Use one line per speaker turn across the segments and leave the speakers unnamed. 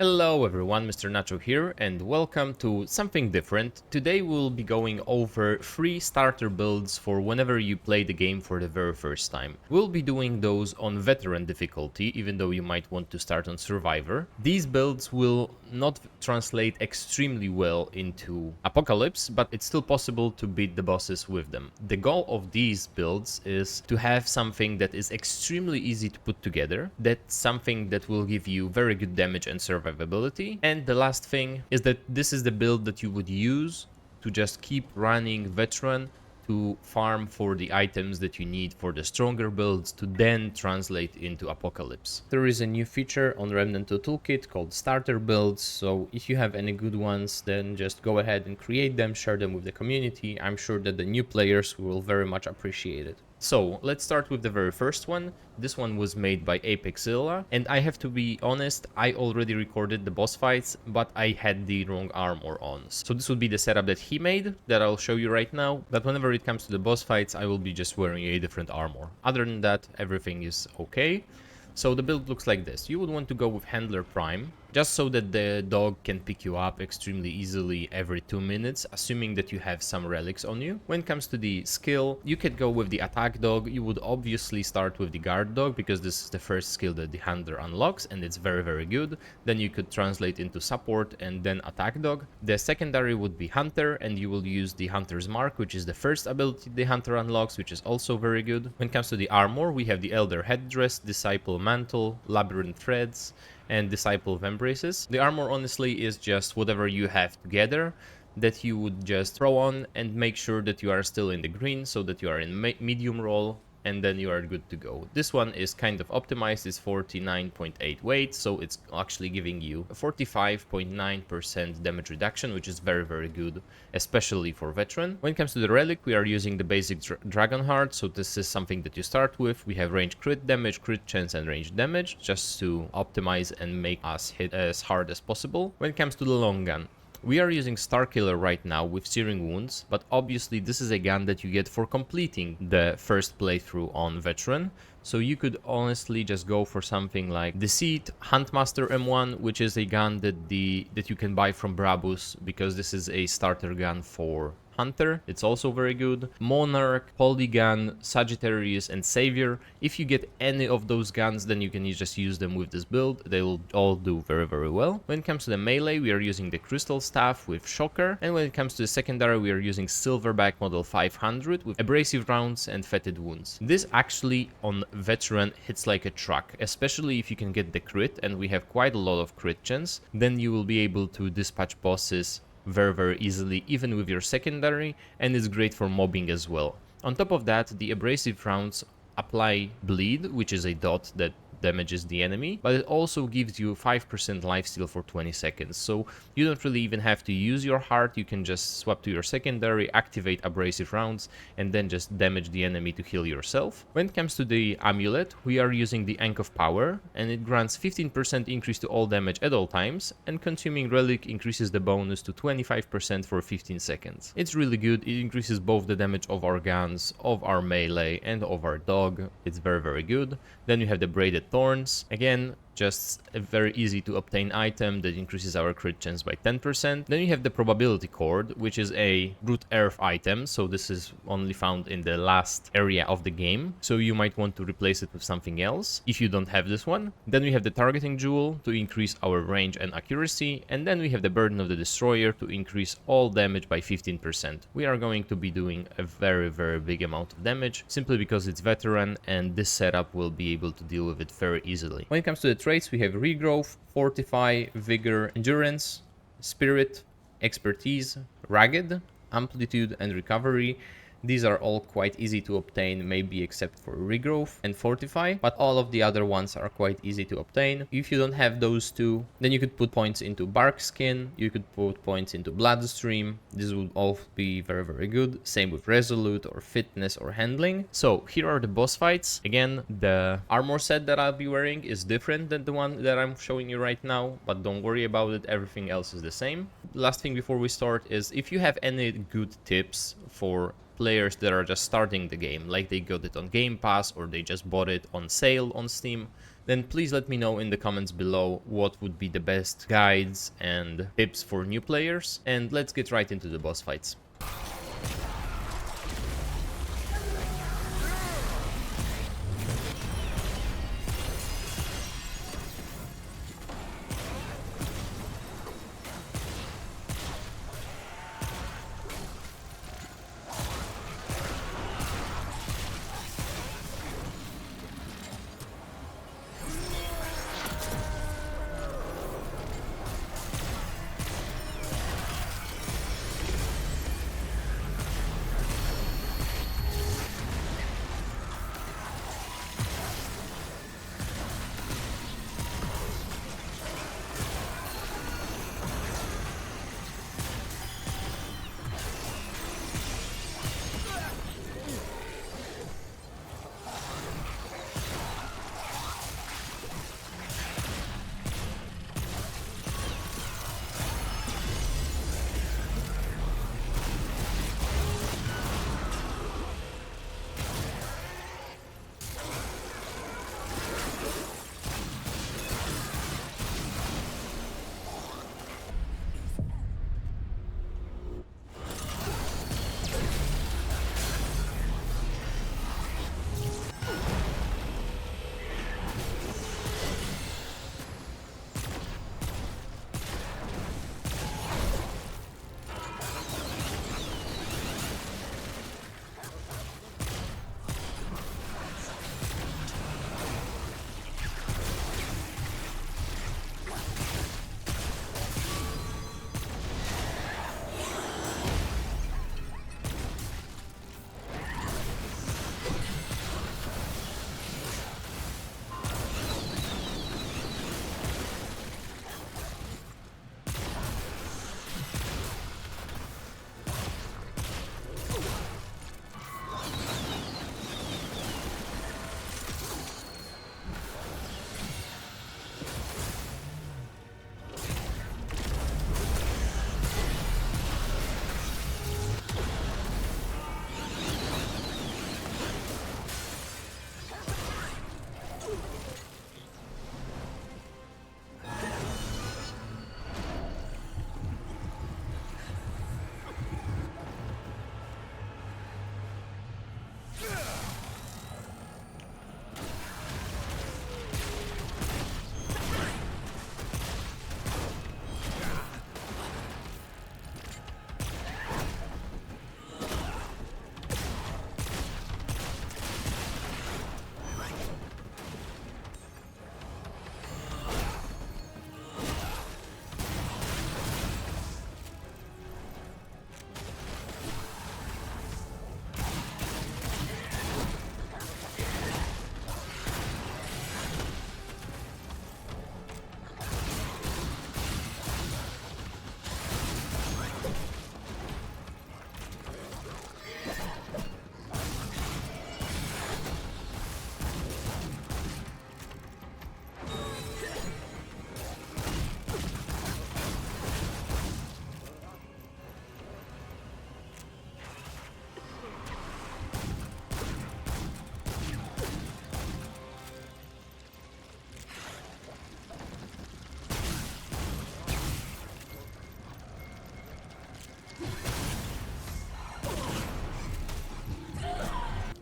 Hello everyone, Mr. Nacho here, and welcome to something different. Today we'll be going over 3 starter builds for whenever you play the game for the very first time. We'll be doing those on veteran difficulty, even though you might want to start on survivor. These builds will not translate extremely well into apocalypse, but it's still possible to beat the bosses with them. The goal of these builds is to have something that is extremely easy to put together, that's something that will give you very good damage and survivability. And the last thing is that this is the build that you would use to just keep running veteran to farm for the items that you need for the stronger builds to then translate into apocalypse. There is a new feature on Remnant 2 Toolkit called starter builds, so if you have any good ones, then just go ahead and create them, share them with the community. I'm sure that the new players will very much appreciate it. So let's start with the very first one. This one was made by apoc, and I have to be honest, I already recorded the boss fights, but I had the wrong armor on. So this would be the setup that he made, that I'll show you right now, but whenever it comes to the boss fights, I will be just wearing a different armor. Other than that, everything is okay. So the build looks like this. You would want to go with Handler Prime, just so that the dog can pick you up extremely easily every 2 minutes, assuming that you have some relics on you. When it comes to the skill, you could go with the attack dog. You would obviously start with the guard dog, because this is the first skill that the handler unlocks, and it's very good. Then you could translate into support and then attack dog. The secondary would be hunter, and you will use the hunter's mark, which is the first ability the hunter unlocks, which is also very good. When it comes to the armor, we have the elder headdress, disciple mantle, labyrinth threads, and disciple of embraces. The armor honestly is just whatever you have together that you would just throw on and make sure that you are still in the green, so that you are in medium roll, and then you are good to go. This one is kind of optimized, it's 49.8 weight, so it's actually giving you a 45.9% damage reduction, which is very good, especially for veteran. When it comes to the relic, we are using the basic dragon heart, so this is something that you start with. We have range crit damage, crit chance, and range damage, just to optimize and make us hit as hard as possible. When it comes to the long gun, we are using Starkiller right now with Searing Wounds, but obviously this is a gun that you get for completing the first playthrough on veteran. So you could honestly just go for something like Deceit, Huntmaster M1, which is a gun that you can buy from Brabus, because this is a starter gun for Hunter. It's also very good. Monarch, Polygon, Sagittarius, and Savior. If you get any of those guns, then you can just use them with this build. They will all do very well. When it comes to the melee, we are using the Crystal Staff with Shocker. And when it comes to the secondary, we are using Silverback Model 500 with Abrasive Rounds and Fetid Wounds. This actually on veteran hits like a truck, especially if you can get the crit, and we have quite a lot of crit chance. Then you will be able to dispatch bosses very easily, even with your secondary, and it's great for mobbing as well. On top of that, the abrasive rounds apply bleed, which is a dot that damages the enemy, but it also gives you 5% lifesteal for 20 seconds, so you don't really even have to use your heart. You can just swap to your secondary, activate abrasive rounds, and then just damage the enemy to heal yourself. When it comes to the amulet, we are using the Ank of Power, and it grants 15% increase to all damage at all times, and consuming relic increases the bonus to 25% for 15 seconds. It's really good. It increases both the damage of our guns, of our melee, and of our dog. It's very good. Then you have the Braided Thorns. Again, just a very easy to obtain item that increases our crit chance by 10%. Then you have the Probability Cord, which is a Root Earth item, so this is only found in the last area of the game, so you might want to replace it with something else if you don't have this one. Then we have the Targeting Jewel to increase our range and accuracy, and then we have the Burden of the Destroyer to increase all damage by 15%. We are going to be doing a very big amount of damage, simply because it's veteran, and this setup will be able to deal with it very easily. When it comes to the traits, we have Regrowth, Fortify, Vigor, Endurance, Spirit, Expertise, Ragged, Amplitude, and Recovery. These are all quite easy to obtain, maybe except for Regrowth and Fortify, but all of the other ones are quite easy to obtain. If you don't have those two, then you could put points into Bark Skin, you could put points into Bloodstream. This would all be very good. Same with Resolute or Fitness or Handling. So here are the boss fights. Again, the armor set that I'll be wearing is different than the one that I'm showing you right now, but don't worry about it, everything else is the same. Last thing before we start is, if you have any good tips for players that are just starting the game, like they got it on Game Pass or they just bought it on sale on Steam, then please let me know in the comments below what would be the best guides and tips for new players, and let's get right into the boss fights.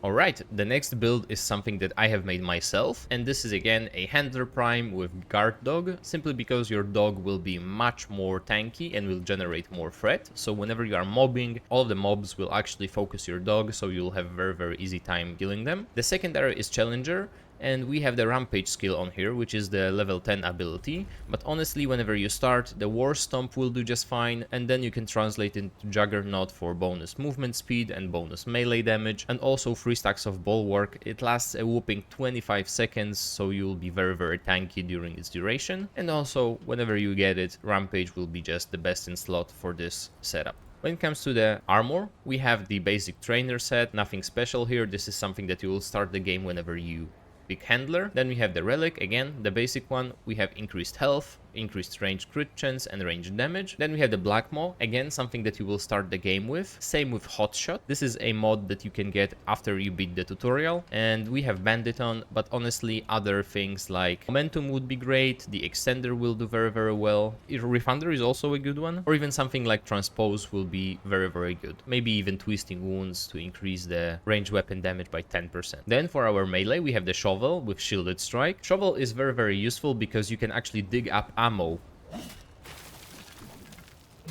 Alright, the next build is something that I have made myself, and this is again a handler prime with guard dog, simply because your dog will be much more tanky and will generate more threat. So whenever you are mobbing, all of the mobs will actually focus your dog, so you'll have a very easy time killing them. The secondary is challenger, and we have the rampage skill on here, which is the level 10 ability, but honestly whenever you start, the war stomp will do just fine, and then you can translate into juggernaut for bonus movement speed and bonus melee damage, and also 3 stacks of bulwark. It lasts a whooping 25 seconds, so you'll be very tanky during its duration, and also whenever you get it, rampage will be just the best in slot for this setup. When it comes to the armor, we have the basic trainer set, nothing special here. This is something that you will start the game whenever you pick handler. Then we have the relic, again the basic one. We have increased health, increased range crit chance and range damage. Then we have the Black Maw, again something that you will start the game with. Same with Hotshot. This is a mod that you can get after you beat the tutorial. And we have Banditon, but honestly other things like Momentum would be great, the Extender will do very very well, Refunder is also a good one, or even something like Transpose will be very very good. Maybe even Twisting Wounds to increase the range weapon damage by 10%. Then for our melee we have the Shovel with Shielded Strike. Shovel is very very useful because you can actually dig up ammo.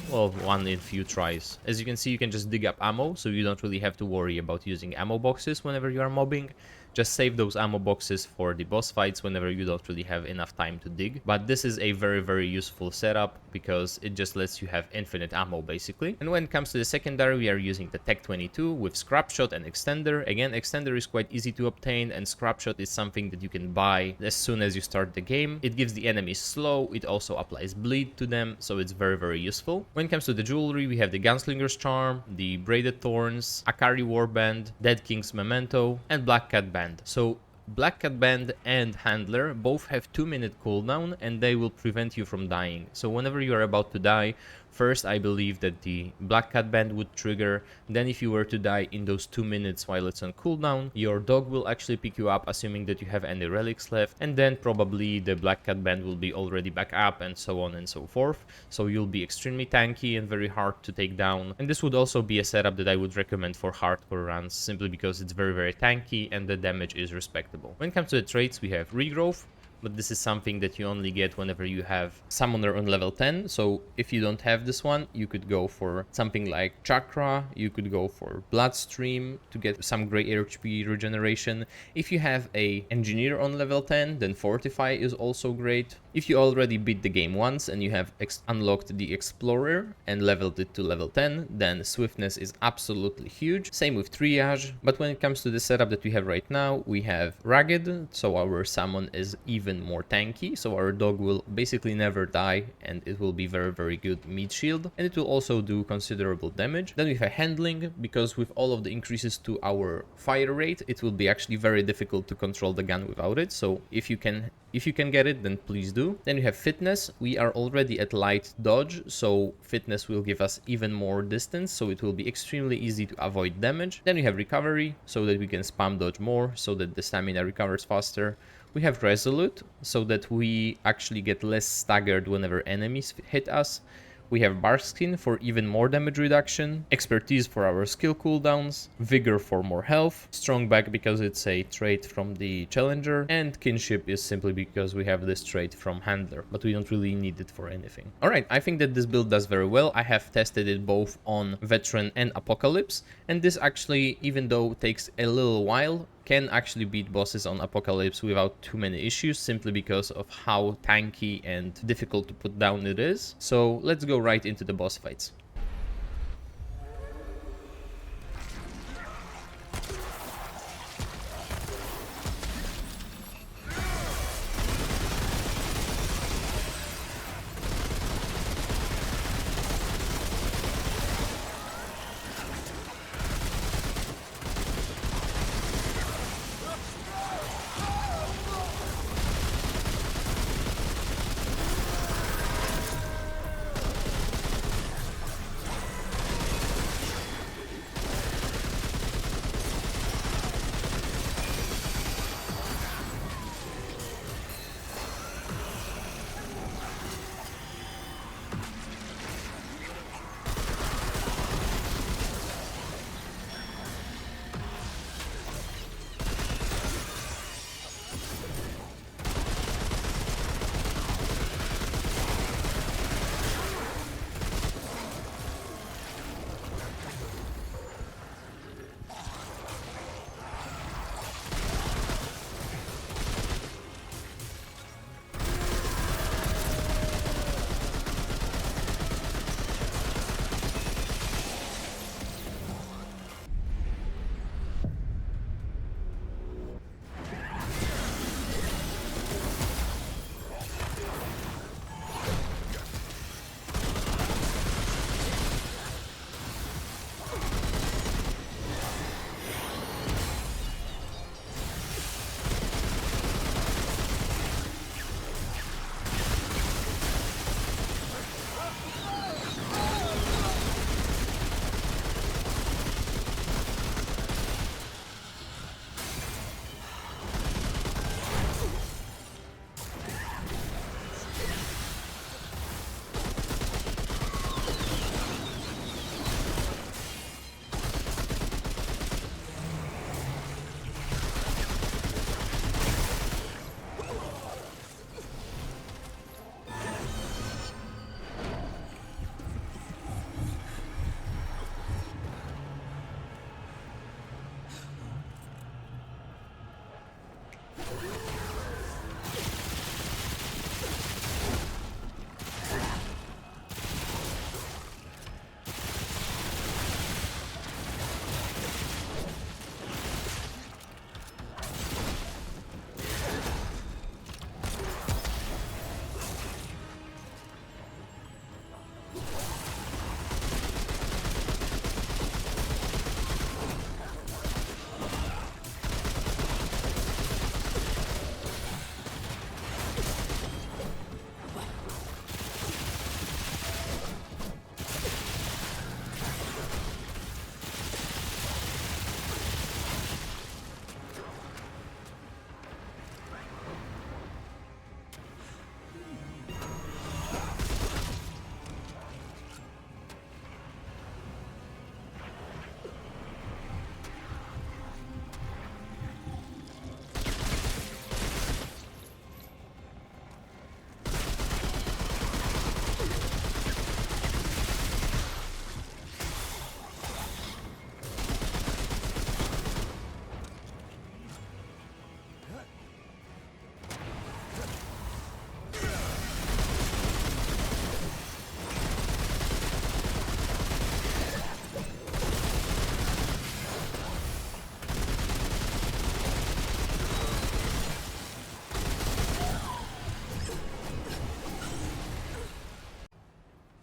Well, one in few tries. As you can see, you can just dig up ammo, so you don't really have to worry about using ammo boxes whenever you are mobbing. Just save those ammo boxes for the boss fights whenever you don't really have enough time to dig. But this is a very very useful setup because it just lets you have infinite ammo basically. And when it comes to the secondary, we are using the Tech 22 with Scrapshot and Extender. Again, Extender is quite easy to obtain, and Scrapshot is something that you can buy as soon as you start the game. It gives the enemies slow, it also applies bleed to them, so it's very very useful. When it comes to the jewelry, we have the Gunslinger's Charm, the Braided Thorns, Akari Warband, Dead King's Memento, and Black Cat Band. So Black Cat Band and Handler both have 2-minute cooldown, and they will prevent you from dying. So whenever you are about to die, first I believe that the Black Cat Band would trigger, then if you were to die in those 2 minutes while it's on cooldown, your dog will actually pick you up, assuming that you have any relics left, and then probably the Black Cat Band will be already back up, and so on and so forth. So you'll be extremely tanky and very hard to take down. And this would also be a setup that I would recommend for hardcore runs, simply because it's very very tanky and the damage is respectable. When it comes to the traits, we have Regrowth, but this is something that you only get whenever you have Summoner on level 10. So if you don't have this one, you could go for something like Chakra, you could go for Bloodstream to get some great HP regeneration. If you have a Engineer on level 10, then Fortify is also great. If you already beat the game once and you have unlocked the Explorer and leveled it to level 10, then Swiftness is absolutely huge. Same with Triage, but when it comes to the setup that we have right now, we have Ragged, so our summon is even more tanky, so our dog will basically never die and it will be very very good meat shield, and it will also do considerable damage. Then we have Handling, because with all of the increases to our fire rate, it will be actually very difficult to control the gun without it, so if you can get it, then please do. Then you have Fitness. We are already at light dodge, so Fitness will give us even more distance, so it will be extremely easy to avoid damage. Then we have Recovery, so that we can spam dodge more, so that the stamina recovers faster. We have Resolute, so that we actually get less staggered whenever enemies hit us. We have Barkskin for even more damage reduction, Expertise for our skill cooldowns, Vigor for more health, Strong Back because it's a trait from the Challenger, and Kinship is simply because we have this trait from Handler, but we don't really need it for anything. Alright, I think that this build does very well. I have tested it both on Veteran and Apocalypse, and this actually, even though it takes a little while, can actually beat bosses on Apocalypse without too many issues, simply because of how tanky and difficult to put down it is. So let's go right into the boss fights.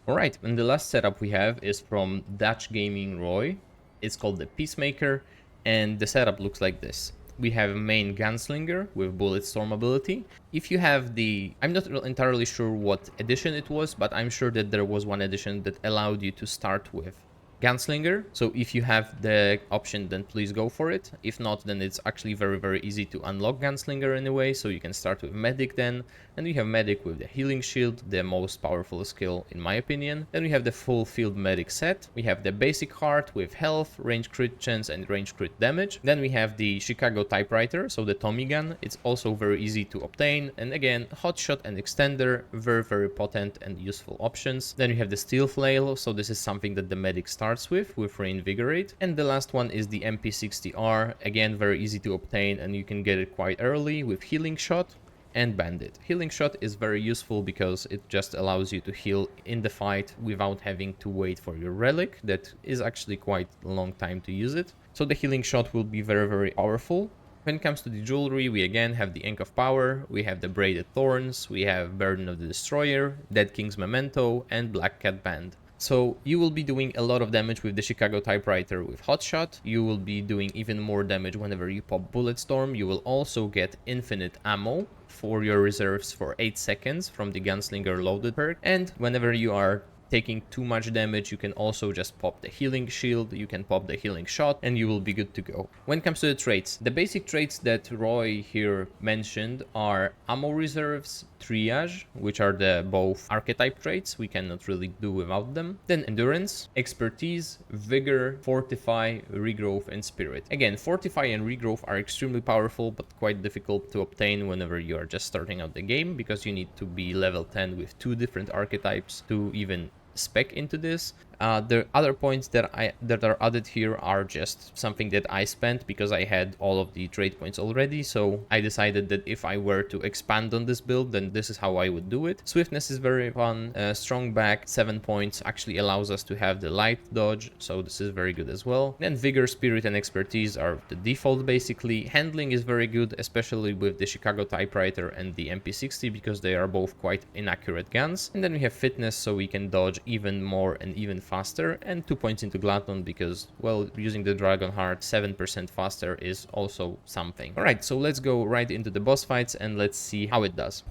Alright, and the last setup we have is from Dutch Gaming Roy. It's called the Peacemaker, and the setup looks like this. We have a main Gunslinger with Bullet Storm ability. If you have the... I'm not entirely sure what edition it was, but I'm sure that there was one edition that allowed you to start with Gunslinger. So if you have the option, then please go for it. If not, then it's actually very easy to unlock Gunslinger anyway. So you can start with Medic then. And we have Medic with the healing shield, the most powerful skill in my opinion. Then we have the full field Medic set. We have the basic heart with health, range crit chance and range crit damage. Then we have the Chicago typewriter, so the Tommy gun. It's also very easy to obtain. And again, hot shot and extender, very potent and useful options. Then we have the steel flail, so this is something that the Medic starts with reinvigorate. And the last one is the MP60R, again very easy to obtain and you can get it quite early with healing shot and bandit. Healing shot is very useful because it just allows you to heal in the fight without having to wait for your relic. That is actually quite a long time to use it. So the healing shot will be very powerful. When it comes to the jewelry, we again have the Ink of Power, we have the Braided Thorns, we have Burden of the Destroyer, Dead King's Memento, and Black Cat Band. So you will be doing a lot of damage with the Chicago typewriter with Hotshot. You will be doing even more damage whenever you pop Bulletstorm. You will also get infinite ammo for your reserves for 8 seconds from the Gunslinger loaded perk. And whenever you are taking too much damage, you can also just pop the healing shield, you can pop the healing shot, and you will be good to go. When it comes to the traits, the basic traits that Roy here mentioned are ammo reserves, triage, which are the both archetype traits, we cannot really do without them. Then endurance, expertise, vigor, fortify, regrowth, and spirit. Again, fortify and regrowth are extremely powerful, but quite difficult to obtain whenever you are just starting out the game, because you need to be level 10 with 2 different archetypes to even spec into this. The other points that are added here are just something that I spent because I had all of the trade points already, so I decided that if I were to expand on this build, then this is how I would do it. Swiftness is very fun. Strong back, 7 points, actually allows us to have the light dodge, so this is very good as well. Then vigor, spirit, and expertise are the default basically. Handling is very good, especially with the Chicago typewriter and the MP60, because they are both quite inaccurate guns. And then we have fitness, so we can dodge even more and even faster, and 2 points into Glutton because, well, using the Dragon Heart 7% faster is also something. Alright, so let's go right into the boss fights and let's see how it does.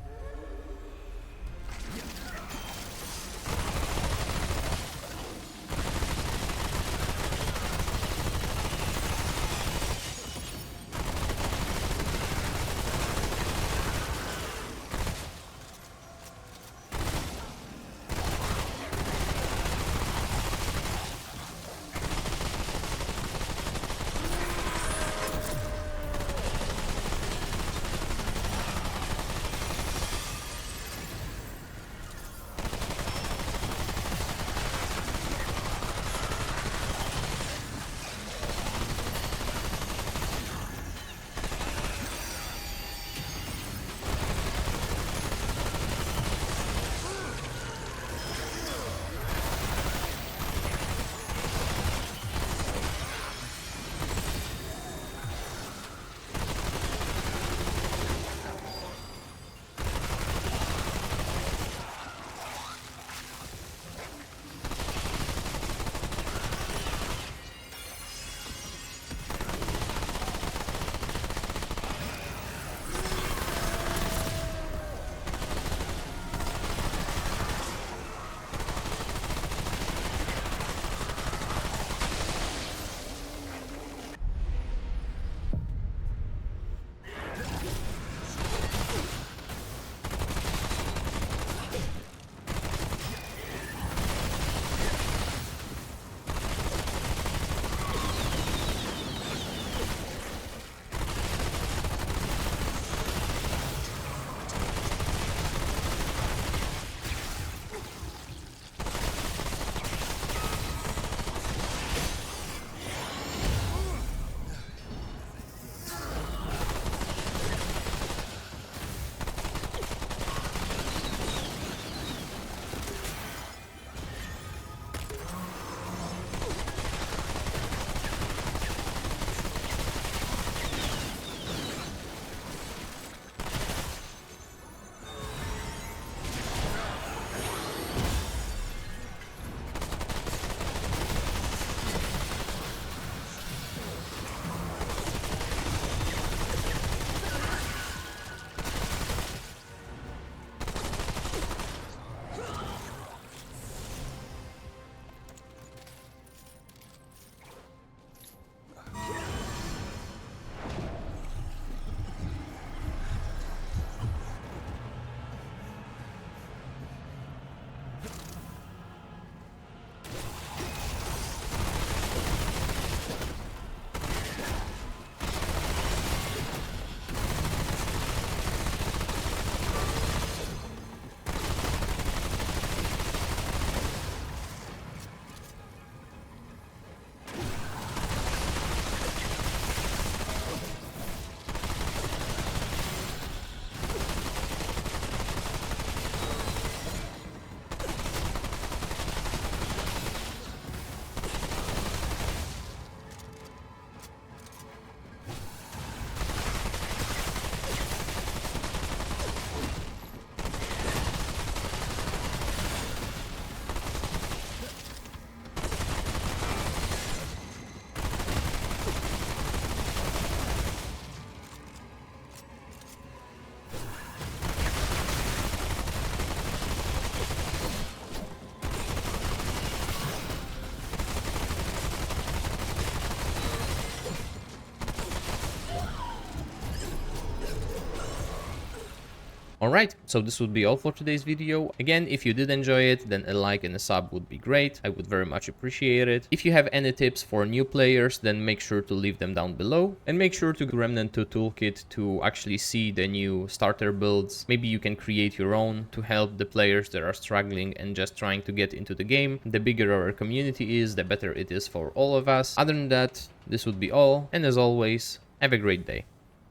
Alright, so this would be all for today's video. Again, if you did enjoy it, then a like and a sub would be great. I would very much appreciate it. If you have any tips for new players, then make sure to leave them down below. And make sure to go to Remnant to Toolkit to actually see the new starter builds. Maybe you can create your own to help the players that are struggling and just trying to get into the game. The bigger our community is, the better it is for all of us. Other than that, this would be all. And as always, have a great day.